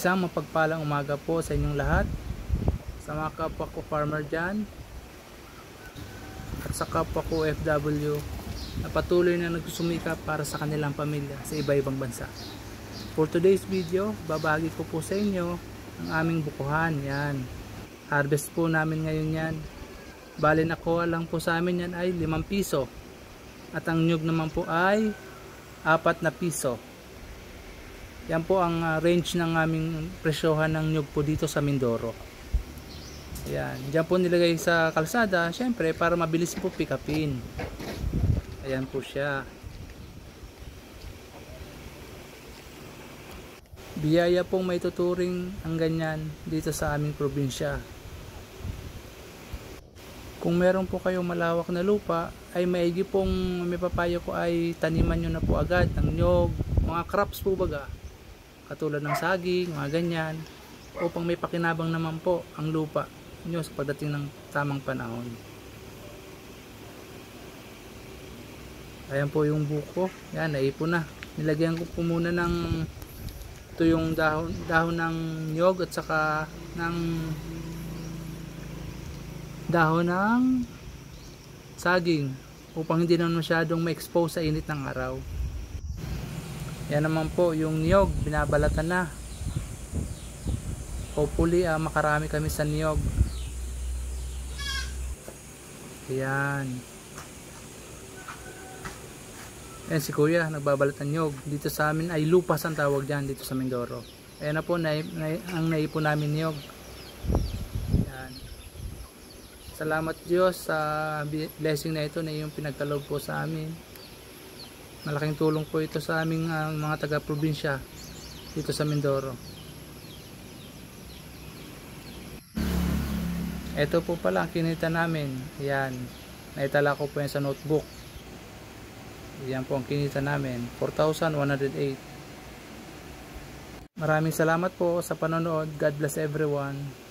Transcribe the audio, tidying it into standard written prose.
Isang mapagpalang umaga po sa inyong lahat, sa mga kapwa ko farmer dyan at sa kapwa ko OFW na patuloy na nagsusumikap para sa kanilang pamilya sa iba-ibang bansa. For today's video, babahagi ko po sa inyo ang aming bukuhan. Yan, harvest po namin ngayon yan. Bali nakuha lang po sa amin yan ay 5 piso at ang nyug naman po ay 4 na piso. Yan po ang range ng aming presyohan ng nyug po dito sa Mindoro. Ayan, dyan po nilagay sa kalsada, syempre para mabilis po pick upin. Ayan po siya. Biyaya pong may tuturing ang ganyan dito sa aming probinsya. Kung meron po kayong malawak na lupa, ay maigi pong may papayo ko ay taniman nyo na po agad ng nyog, mga crops po baga. Katulad ng saging, mga ganyan, upang may pakinabang naman po ang lupa nyo sa pagdating ng tamang panahon. Ayan po yung buko, yan, naipon na. Nilagyan ko po muna ng ito yung dahon ng nyog at saka ng dahon ng saging upang hindi naman masyadong ma-expose sa init ng araw. Yan naman po yung niyog, binabalatan na. Hopefully makarami kami sa niyog. Ayan. Ayan si kuya, nagbabalat ng niyog. Dito sa amin ay lupas ang tawag dyan dito sa Mindoro. Ayan na po, ang naipon namin niyog. Ayan. Salamat Diyos sa blessing na ito na yung pinagkaloob po sa amin. Malaking tulong po ito sa aming mga taga-probinsya dito sa Mindoro. Ito po pala ang kinita namin. Ayan, naitala ko po yan sa notebook. Ayan po ang kinita namin, 4,108. Maraming salamat po sa panonood. God bless everyone.